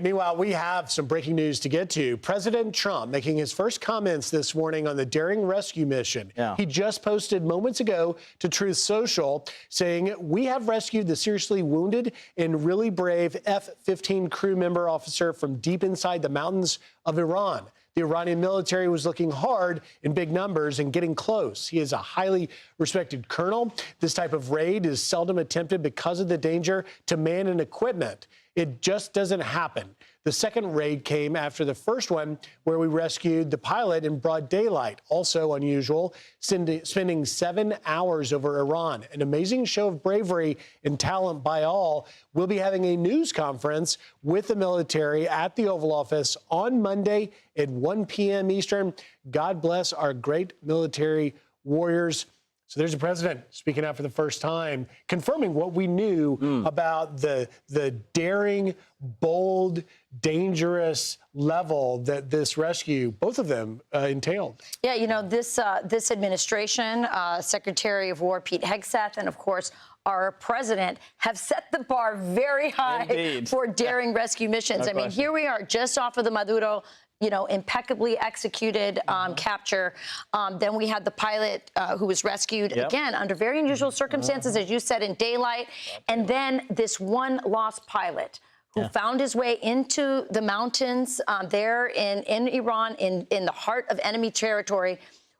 Meanwhile, we have some breaking news to get to. President Trump making his first comments this morning on the daring rescue mission. He just posted moments ago to Truth Social saying, "We have rescued the seriously wounded and really brave F-15 crew member officer from deep inside the mountains of Iran. The Iranian military was looking hard in big numbers and getting close. He is a highly respected colonel. This type of raid is seldom attempted because of the danger to man and equipment. It just doesn't happen." The second raid came after the first one, where we rescued the pilot in broad daylight. Also unusual, spending 7 hours over Iran. An amazing show of bravery and talent by all. We'll be having a news conference with the military at the Oval Office on Monday at 1 p.m. Eastern. God bless our great military warriors. So there's the president speaking out for the first time, confirming what we knew about the daring, bold, dangerous level that this rescue, both of them, entailed. Yeah, you know, this administration, Secretary of War Pete Hegseth, and of course, our president have set the bar very high for daring rescue missions. I mean, here we are just off of the Maduro, you know, impeccably executed capture. Then we had the pilot who was rescued, again, under very unusual circumstances, as you said, in daylight. And then this one lost pilot who found his way into the mountains there in Iran, in the heart of enemy territory,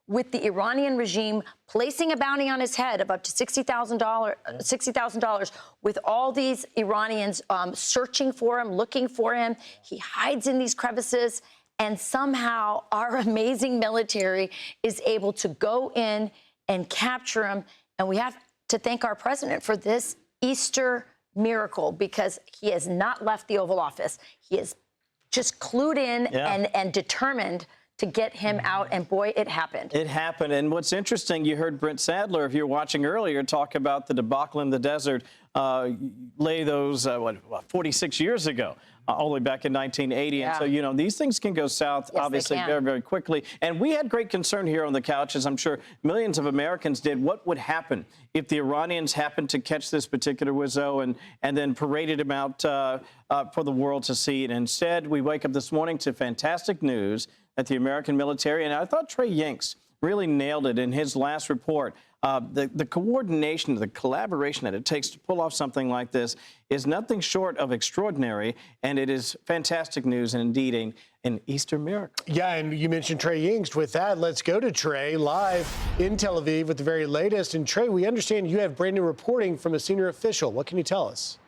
with the Iranian regime placing a bounty on his head of up to $60,000, with all these Iranians searching for him, looking for him. He hides in these crevices. And somehow our amazing military is able to go in and capture him. And we have to thank our president for this Easter miracle, because he has not left the Oval Office. He is just clued in and determined to get him out. And boy, it happened. It happened. And what's interesting, you heard Brent Sadler, if you were watching earlier, talk about the debacle in the desert, lay those, 46 years ago. All the way back in 1980. And so, you know, these things can go south, obviously, very, very quickly. And we had great concern here on the couch, as I'm sure millions of Americans did. What would happen if the Iranians happened to catch this particular Wizzo and then paraded him out for the world to see? And instead, we wake up this morning to fantastic news that the American military, and I thought Trey Yingst really nailed it in his last report. The coordination, the collaboration that it takes to pull off something like this is nothing short of extraordinary, and it is fantastic news and indeed an Easter miracle. Yeah, and you mentioned Trey Yingst. With that, let's go to Trey live in Tel Aviv with the very latest. And Trey, we understand you have brand new reporting from a senior official. What can you tell us?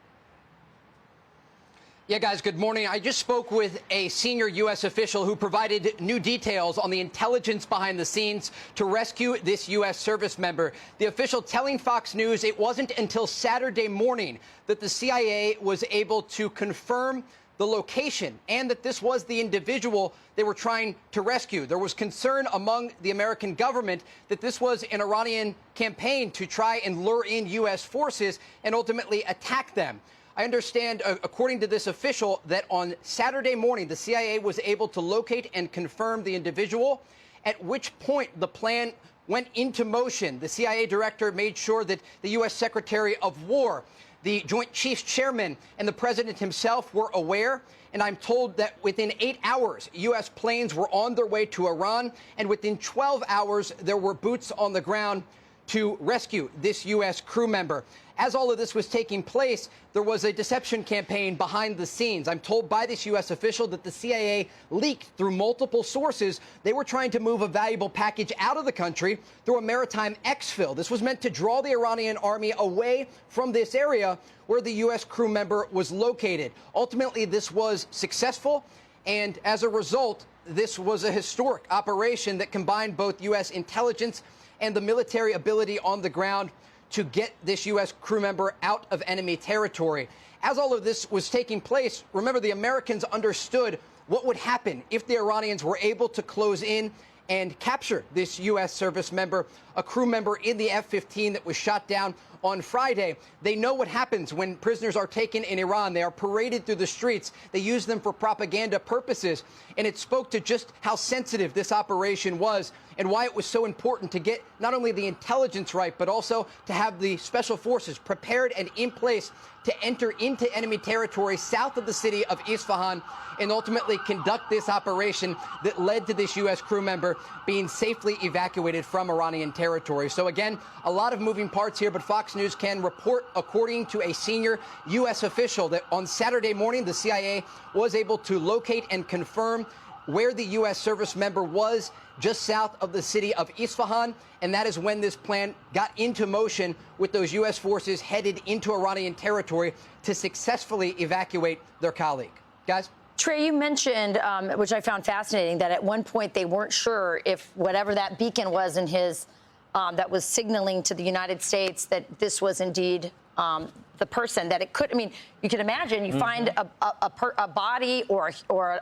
Yeah, guys, good morning. I just spoke with a senior U.S. official who provided new details on the intelligence behind the scenes to rescue this U.S. service member. The official telling Fox News it wasn't until Saturday morning that the CIA was able to confirm the location and that this was the individual they were trying to rescue. There was concern among the American government that this was an Iranian campaign to try and lure in U.S. forces and ultimately attack them. I understand, according to this official, that on Saturday morning, the CIA was able to locate and confirm the individual, at which point the plan went into motion. The CIA director made sure that the U.S. Secretary of War, the Joint Chiefs Chairman, and the president himself were aware. And I'm told that within 8 hours, U.S. planes were on their way to Iran, and within 12 hours, there were boots on the ground to rescue this U.S. crew member. As all of this was taking place, there was a deception campaign behind the scenes. I'm told by this U.S. official that the CIA leaked through multiple sources. They were trying to move a valuable package out of the country through a maritime exfil. This was meant to draw the Iranian army away from this area where the U.S. crew member was located. Ultimately, this was successful, and as a result, this was a historic operation that combined both U.S. intelligence and the military ability on the ground to get this U.S. crew member out of enemy territory. As all of this was taking place, remember, the Americans understood what would happen if the Iranians were able to close in and capture this U.S. service member, a crew member in the F-15 that was shot down on Friday. They know what happens when prisoners are taken in Iran. They are paraded through the streets. They use them for propaganda purposes. And it spoke to just how sensitive this operation was and why it was so important to get not only the intelligence right, but also to have the special forces prepared and in place to enter into enemy territory south of the city of Isfahan and ultimately conduct this operation that led to this U.S. crew member being safely evacuated from Iranian territory. So again, a lot of moving parts here, but Fox News can report, according to a senior U.S. official, that on Saturday morning, the CIA was able to locate and confirm where the U.S. service member was, just south of the city of Isfahan, and that is when this plan got into motion with those U.S. forces headed into Iranian territory to successfully evacuate their colleague. Guys? Trey, you mentioned, which I found fascinating, that at one point they weren't sure if whatever that beacon was in his, that was signaling to the United States that this was indeed the person, that it could, I mean, you can imagine you find a body or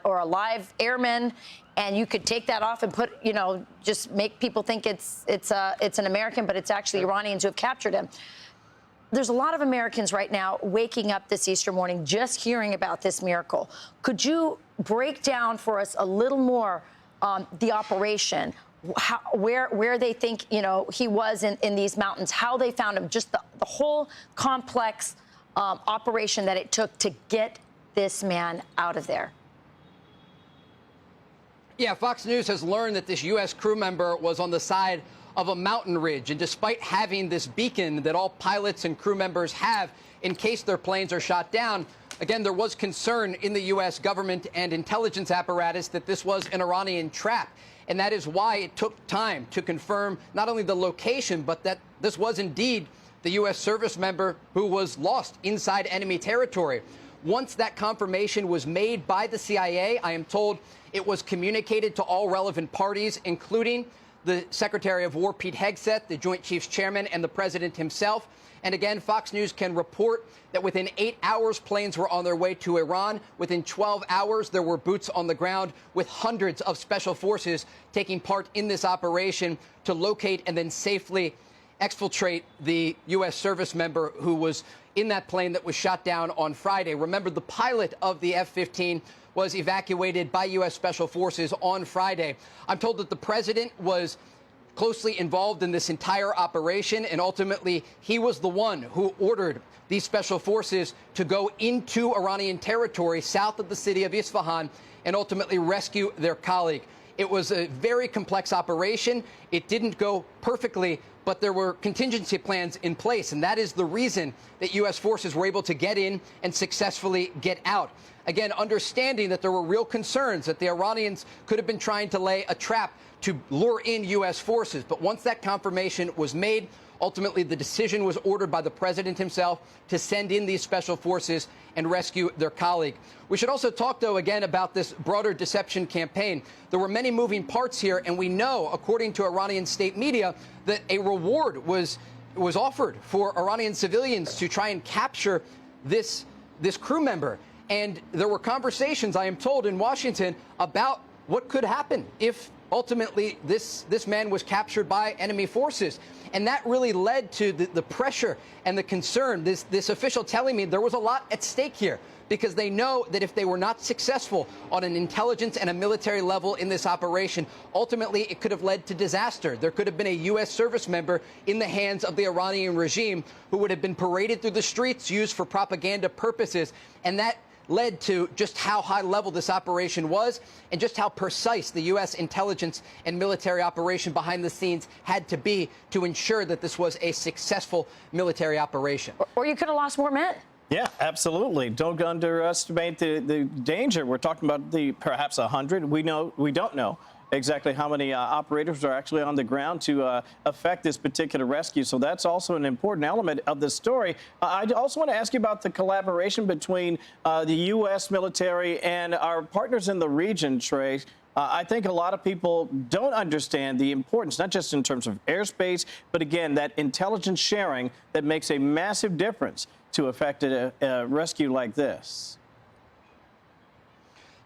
a live airman, and you could take that off and put, you know, just make people think it's an American, but it's actually Iranians who have captured him. There's a lot of Americans right now waking up this Easter morning just hearing about this miracle. Could you break down for us a little more the operation, where they think, you know, he was in these mountains, how they found him, just the whole complex operation that it took to get this man out of there? Yeah, Fox News has learned that this U.S. crew member was on the side of a mountain ridge, and despite having this beacon that all pilots and crew members have in case their planes are shot down, again, there was concern in the U.S. government and intelligence apparatus that this was an Iranian trap. And that is why it took time to confirm not only the location, but that this was indeed the U.S. service member who was lost inside enemy territory. Once that confirmation was made by the CIA, I am told it was communicated to all relevant parties, including the Secretary of War, Pete Hegseth, the Joint Chiefs Chairman, and the President himself. And again, Fox News can report that within 8 hours, planes were on their way to Iran. Within 12 hours, there were boots on the ground with hundreds of special forces taking part in this operation to locate and then safely exfiltrate the U.S. service member who was in that plane that was shot down on Friday. Remember, the pilot of the F-15 was evacuated by U.S. Special Forces on Friday. I'm told that the president was closely involved in this entire operation, and ultimately he was the one who ordered these special forces to go into Iranian territory south of the city of Isfahan and ultimately rescue their colleague. It was a very complex operation. It didn't go perfectly, but there were contingency plans in place, and that is the reason that U.S. forces were able to get in and successfully get out. Again, understanding that there were real concerns that the Iranians could have been trying to lay a trap to lure in U.S. forces. But once that confirmation was made, ultimately the decision was ordered by the president himself to send in these special forces and rescue their colleague. We should also talk, though, again, about this broader deception campaign. There were many moving parts here, and we know, according to Iranian state media, that a reward was offered for Iranian civilians to try and capture this crew member. And there were conversations, I am told, in Washington about what could happen if ultimately this man was captured by enemy forces. And that really led to the pressure and the concern. This official telling me there was a lot at stake here, because they know that if they were not successful on an intelligence and a military level in this operation, ultimately it could have led to disaster. There could have been a U.S. service member in the hands of the Iranian regime who would have been paraded through the streets, used for propaganda purposes. And that led to just how high level this operation was and just how precise the U.S. intelligence and military operation behind the scenes had to be to ensure that this was a successful military operation. Or you could have lost more men. Yeah, absolutely. Don't underestimate the danger. We're talking about perhaps 100. We don't know exactly how many operators are actually on the ground to affect this particular rescue. So that's also an important element of the story. I also want to ask you about the collaboration between the U.S. military and our partners in the region, Trey. I think a lot of people don't understand the importance, not just in terms of airspace, but again, that intelligence sharing that makes a massive difference to affect a rescue like this.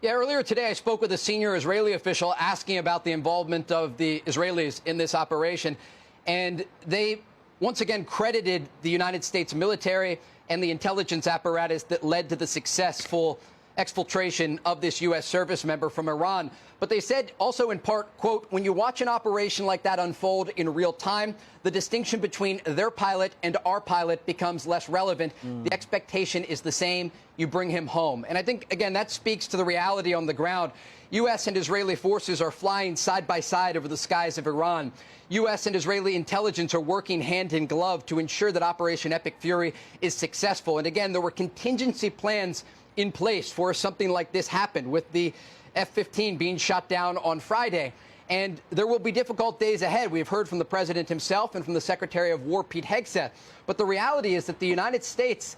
Yeah, earlier today, I spoke with a senior Israeli official asking about the involvement of the Israelis in this operation. And they once again credited the United States military and the intelligence apparatus that led to the successful exfiltration of this U.S. service member from Iran. But they said also in part, quote, when you watch an operation like that unfold in real time, the distinction between their pilot and our pilot becomes less relevant. The expectation is the same. You bring him home. And I think, again, that speaks to the reality on the ground. U.S. and Israeli forces are flying side by side over the skies of Iran. U.S. and Israeli intelligence are working hand in glove to ensure that Operation Epic Fury is successful. And again, there were contingency plans in place for something like this happened, with the F-15 being shot down on Friday. And there will be difficult days ahead. We've heard from the president himself and from the Secretary of War, Pete Hegseth. But the reality is that the United States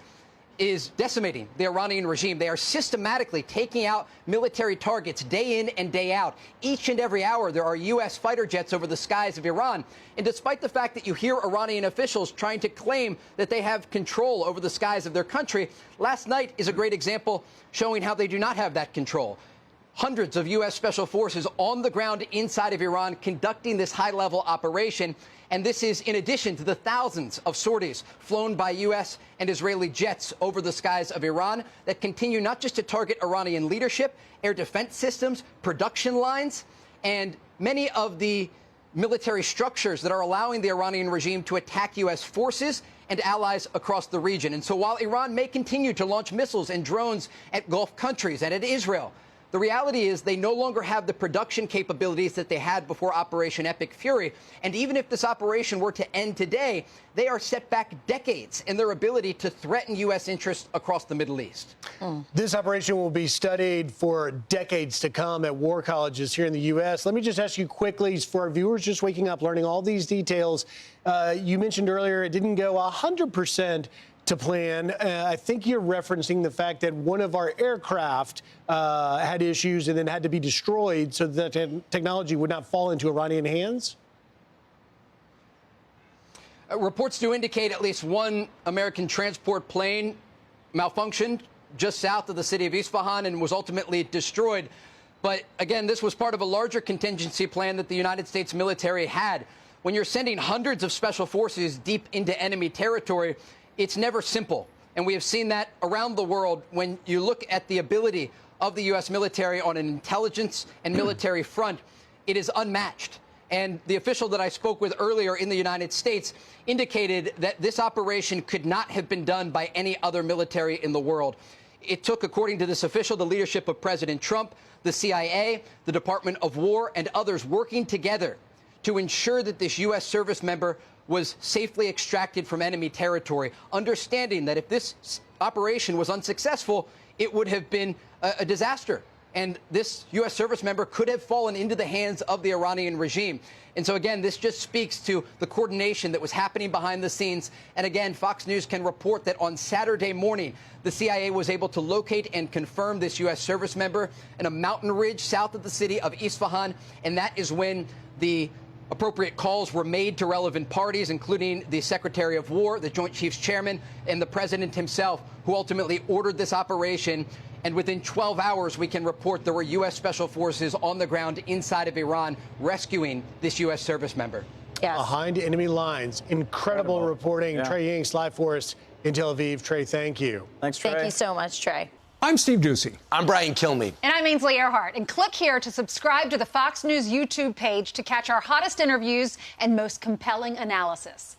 is decimating the Iranian regime. They are systematically taking out military targets day in and day out. Each and every hour, there are U.S. fighter jets over the skies of Iran. And despite the fact that you hear Iranian officials trying to claim that they have control over the skies of their country, last night is a great example showing how they do not have that control. Hundreds of U.S. special forces on the ground inside of Iran conducting this high-level operation. And this is in addition to the thousands of sorties flown by U.S. and Israeli jets over the skies of Iran that continue not just to target Iranian leadership, air defense systems, production lines, and many of the military structures that are allowing the Iranian regime to attack U.S. forces and allies across the region. And so while Iran may continue to launch missiles and drones at Gulf countries and at Israel, the reality is they no longer have the production capabilities that they had before Operation Epic Fury. And even if this operation were to end today, they are set back decades in their ability to threaten U.S. interests across the Middle East. This operation will be studied for decades to come at war colleges here in the U.S. Let me just ask you quickly, for our viewers just waking up, learning all these details, you mentioned earlier it didn't go 100% to plan. I think you're referencing the fact that one of our aircraft had issues and then had to be destroyed so that technology would not fall into Iranian hands? Reports do indicate at least one American transport plane malfunctioned just south of the city of Isfahan and was ultimately destroyed. But again, this was part of a larger contingency plan that the United States military had. When you're sending hundreds of special forces deep into enemy territory, it's never simple. And we have seen that around the world when you look at the ability of the U.S. military on an intelligence and military front. It is unmatched. And the official that I spoke with earlier in the United States indicated that this operation could not have been done by any other military in the world. It took, according to this official, the leadership of President Trump, the CIA, the Department of War, and others working together to ensure that this U.S. service member was safely extracted from enemy territory, understanding that if this operation was unsuccessful, it would have been a disaster. And this U.S. service member could have fallen into the hands of the Iranian regime. And so, again, this just speaks to the coordination that was happening behind the scenes. And again, Fox News can report that on Saturday morning, the CIA was able to locate and confirm this U.S. service member in a mountain ridge south of the city of Isfahan. And that is when the appropriate calls were made to relevant parties, including the Secretary of War, the Joint Chiefs Chairman, and the President himself, who ultimately ordered this operation. And within 12 hours, we can report there were U.S. Special Forces on the ground inside of Iran rescuing this U.S. service member. Yes. Behind enemy lines. Incredible reporting. Yeah. Trey Yingst, live for us in Tel Aviv. Trey, thank you. Thanks, Trey. Thank you so much, Trey. I'm Steve Ducey. I'm Brian Kilmeade. And I'm Ainsley Earhart. And click here to subscribe to the Fox News YouTube page to catch our hottest interviews and most compelling analysis.